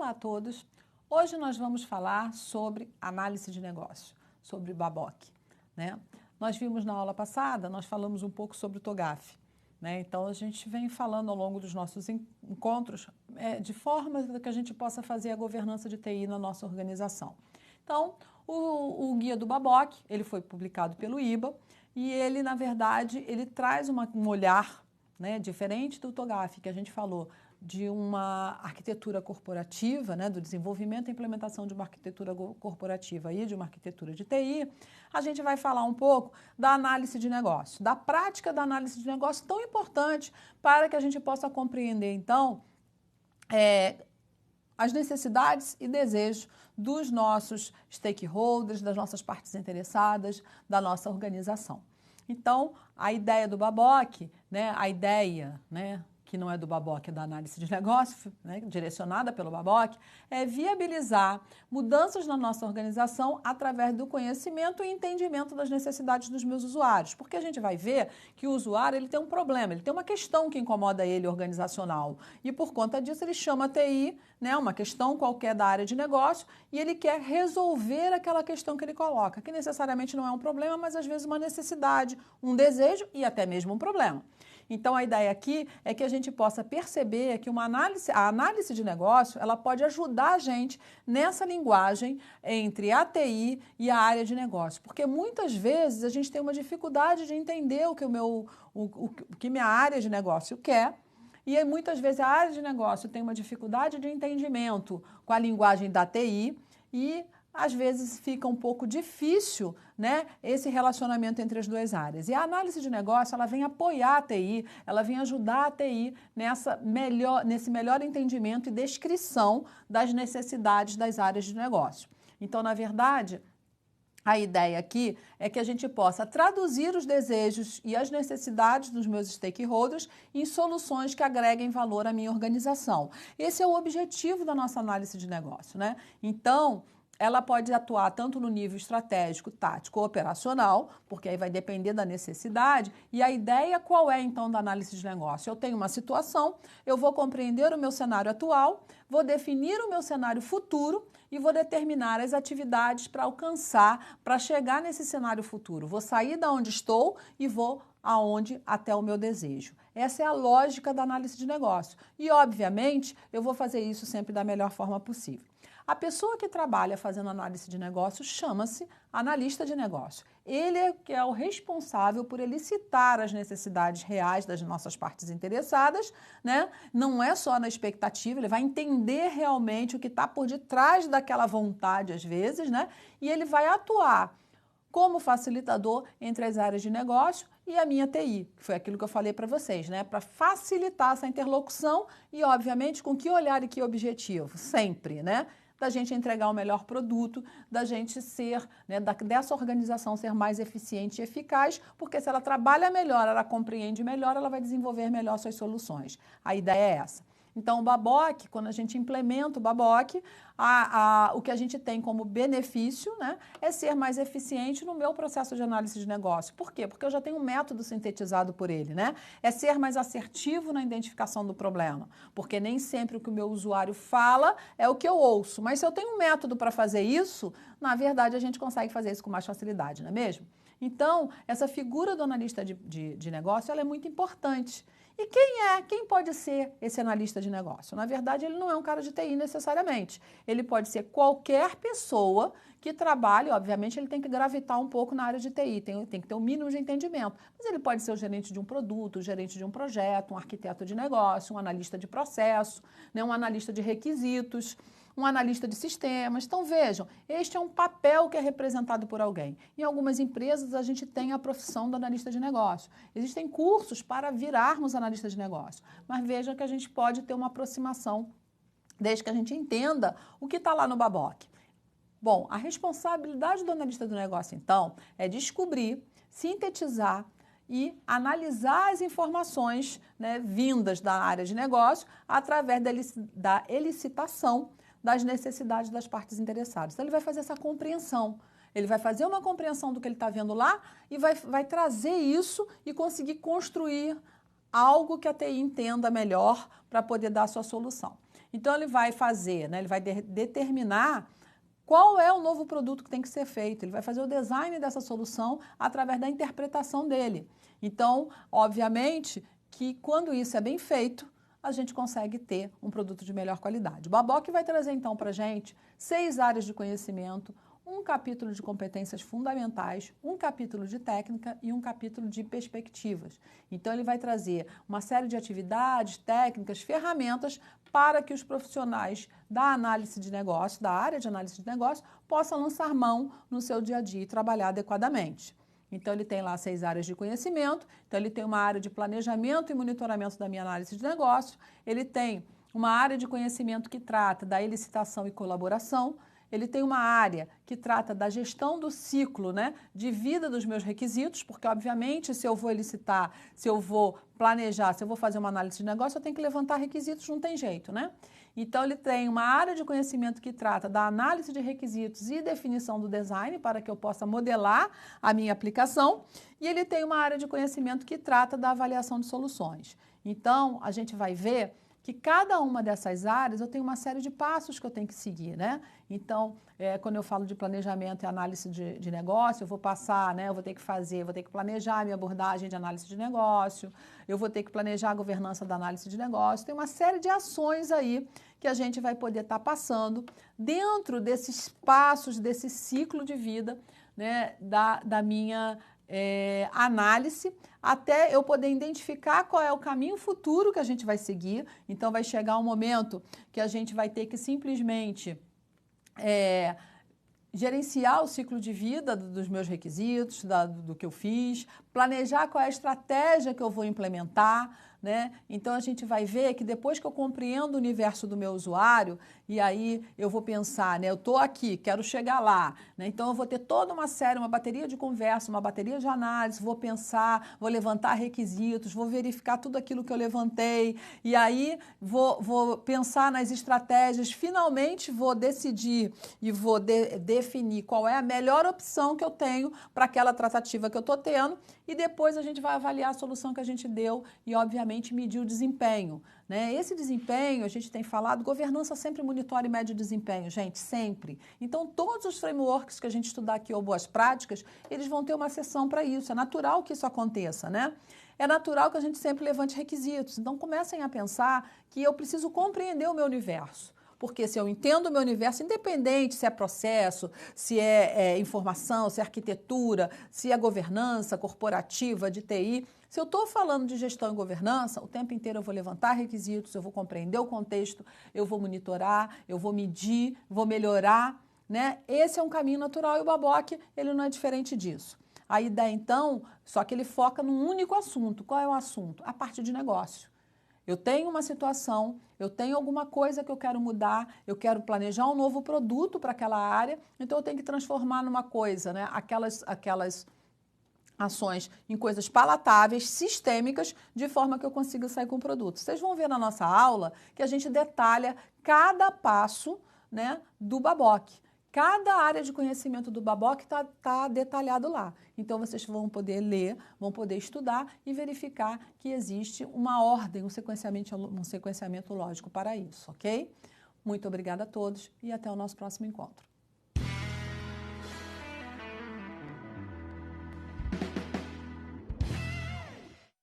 Olá a todos! Hoje nós vamos falar sobre análise de negócio, sobre BABOC, né? Nós vimos na aula passada, nós falamos um pouco sobre o TOGAF, né? Então a gente vem falando ao longo dos nossos encontros de formas que a gente possa fazer a governança de TI na nossa organização. Então, o guia do BABOC, ele foi publicado pelo IBA e ele, na verdade, ele traz um olhar, né, diferente do TOGAF, que a gente falou de uma arquitetura corporativa, né, do desenvolvimento e implementação de uma arquitetura corporativa e de uma arquitetura de TI, a gente vai falar um pouco da análise de negócio, da prática da análise de negócio tão importante para que a gente possa compreender, então, as necessidades e desejos dos nossos stakeholders, das nossas partes interessadas, da nossa organização. Então, a ideia do BABOC, né, que não é do BABOC, é da análise de negócio, né, direcionada pelo BABOC, é viabilizar mudanças na nossa organização através do conhecimento e entendimento das necessidades dos meus usuários. Porque a gente vai ver que o usuário ele tem um problema, ele tem uma questão que incomoda ele organizacional. E por conta disso ele chama a TI, né, uma questão qualquer da área de negócio, e ele quer resolver aquela questão que ele coloca, que necessariamente não é um problema, mas às vezes uma necessidade, um desejo e até mesmo um problema. Então, a ideia aqui é que a gente possa perceber que a análise de negócio, ela pode ajudar a gente nessa linguagem entre a TI e a área de negócio. Porque muitas vezes a gente tem uma dificuldade de entender o que minha área de negócio quer. E aí, muitas vezes a área de negócio tem uma dificuldade de entendimento com a linguagem da TI e às vezes fica um pouco difícil, né, esse relacionamento entre as duas áreas. E a análise de negócio, ela vem apoiar a TI, ela vem ajudar a TI nesse melhor entendimento e descrição das necessidades das áreas de negócio. Então, na verdade, a ideia aqui é que a gente possa traduzir os desejos e as necessidades dos meus stakeholders em soluções que agreguem valor à minha organização. Esse é o objetivo da nossa análise de negócio, né? Então, ela pode atuar tanto no nível estratégico, tático ou operacional, porque aí vai depender da necessidade. E a ideia qual é, então, da análise de negócio? Eu tenho uma situação, eu vou compreender o meu cenário atual, vou definir o meu cenário futuro e vou determinar as atividades para alcançar, para chegar nesse cenário futuro. Vou sair da onde estou e vou aonde até o meu desejo. Essa é a lógica da análise de negócio. E, obviamente, eu vou fazer isso sempre da melhor forma possível. A pessoa que trabalha fazendo análise de negócio chama-se analista de negócio. Ele é que é o responsável por elicitar as necessidades reais das nossas partes interessadas, né? Não é só na expectativa, ele vai entender realmente o que está por detrás daquela vontade, às vezes, né? E ele vai atuar como facilitador entre as áreas de negócio e a minha TI, que foi aquilo que eu falei para vocês, né? Para facilitar essa interlocução e, obviamente, com que olhar e que objetivo? Sempre, né? Da gente entregar o melhor produto, da gente ser, né, dessa organização ser mais eficiente e eficaz, porque se ela trabalha melhor, ela compreende melhor, ela vai desenvolver melhor suas soluções. A ideia é essa. Então, o BABOC, quando a gente implementa o BABOC, o que a gente tem como benefício, né, é ser mais eficiente no meu processo de análise de negócio. Por quê? Porque eu já tenho um método sintetizado por ele, né? É ser mais assertivo na identificação do problema, porque nem sempre o que o meu usuário fala é o que eu ouço. Mas se eu tenho um método para fazer isso, na verdade a gente consegue fazer isso com mais facilidade, não é mesmo? Então, essa figura do analista de negócio, ela é muito importante. E quem pode ser esse analista de negócio? Na verdade, ele não é um cara de TI necessariamente. Ele pode ser qualquer pessoa que trabalhe, obviamente, ele tem que gravitar um pouco na área de TI, tem que ter um mínimo de entendimento. Mas ele pode ser o gerente de um produto, o gerente de um projeto, um arquiteto de negócio, um analista de processo, né, um analista de requisitos, um analista de sistemas. Então, vejam, este é um papel que é representado por alguém. Em algumas empresas, a gente tem a profissão do analista de negócio. Existem cursos para virarmos analista de negócio. Mas vejam que a gente pode ter uma aproximação, desde que a gente entenda o que está lá no BABOC. Bom, a responsabilidade do analista do negócio, então, é descobrir, sintetizar e analisar as informações, né, vindas da área de negócio através da elicitação das necessidades das partes interessadas. Então, ele vai fazer essa compreensão. Ele vai fazer uma compreensão do que ele está vendo lá e vai trazer isso e conseguir construir algo que a TI entenda melhor para poder dar a sua solução. Então, ele vai fazer, né, ele vai determinar qual é o novo produto que tem que ser feito. Ele vai fazer o design dessa solução através da interpretação dele. Então, obviamente, que quando isso é bem feito, a gente consegue ter um produto de melhor qualidade. O Babok vai trazer, então, para a gente 6 áreas de conhecimento, um capítulo de competências fundamentais, um capítulo de técnica e um capítulo de perspectivas. Então, ele vai trazer uma série de atividades, técnicas, ferramentas para que os profissionais da análise de negócio, da área de análise de negócio, possam lançar mão no seu dia a dia e trabalhar adequadamente. Então, ele tem lá 6 áreas de conhecimento, então ele tem uma área de planejamento e monitoramento da minha análise de negócio, ele tem uma área de conhecimento que trata da elicitação e colaboração, ele tem uma área que trata da gestão do ciclo, né, de vida dos meus requisitos, porque, obviamente, se eu vou elicitar, se eu vou planejar, se eu vou fazer uma análise de negócio, eu tenho que levantar requisitos, não tem jeito, né? Então, ele tem uma área de conhecimento que trata da análise de requisitos e definição do design, para que eu possa modelar a minha aplicação, e ele tem uma área de conhecimento que trata da avaliação de soluções. Então, a gente vai ver que cada uma dessas áreas eu tenho uma série de passos que eu tenho que seguir, né? Então, quando eu falo de planejamento e análise de negócio, eu vou passar, né? Eu vou ter que planejar a minha abordagem de análise de negócio, eu vou ter que planejar a governança da análise de negócio, tem uma série de ações aí que a gente vai poder estar passando dentro desses passos, desse ciclo de vida, né? Da minha análise, até eu poder identificar qual é o caminho futuro que a gente vai seguir. Então, vai chegar um momento que a gente vai ter que simplesmente gerenciar o ciclo de vida dos meus requisitos, do que eu fiz, planejar qual é a estratégia que eu vou implementar, né? Então, a gente vai ver que depois que eu compreendo o universo do meu usuário, e aí eu vou pensar, né? Eu estou aqui, quero chegar lá, né? Então, eu vou ter toda uma série, uma bateria de conversa, uma bateria de análise, vou pensar, vou levantar requisitos, vou verificar tudo aquilo que eu levantei, e aí vou pensar nas estratégias, finalmente vou decidir e vou definir qual é a melhor opção que eu tenho para aquela tratativa que eu estou tendo, e depois a gente vai avaliar a solução que a gente deu e, obviamente, medir o desempenho, né? Esse desempenho, a gente tem falado, governança sempre monitora e mede o desempenho, gente, sempre. Então, todos os frameworks que a gente estudar aqui, ou boas práticas, eles vão ter uma sessão para isso. É natural que isso aconteça, né? É natural que a gente sempre levante requisitos. Então, comecem a pensar que eu preciso compreender o meu universo. Porque se eu entendo o meu universo, independente se é processo, se é informação, se é arquitetura, se é governança corporativa, de TI, se eu estou falando de gestão e governança, o tempo inteiro eu vou levantar requisitos, eu vou compreender o contexto, eu vou monitorar, eu vou medir, vou melhorar, né? Esse é um caminho natural e o Babok, ele não é diferente disso. A ideia, então, só que ele foca num único assunto. Qual é o assunto? A parte de negócio. Eu tenho uma situação, eu tenho alguma coisa que eu quero mudar, eu quero planejar um novo produto para aquela área, então eu tenho que transformar numa coisa, né? Aquelas ações em coisas palatáveis, sistêmicas, de forma que eu consiga sair com o produto. Vocês vão ver na nossa aula que a gente detalha cada passo, né, do Babok. Cada área de conhecimento do Babok tá detalhado lá. Então, vocês vão poder ler, vão poder estudar e verificar que existe uma ordem, um sequenciamento lógico para isso, ok? Muito obrigada a todos e até o nosso próximo encontro.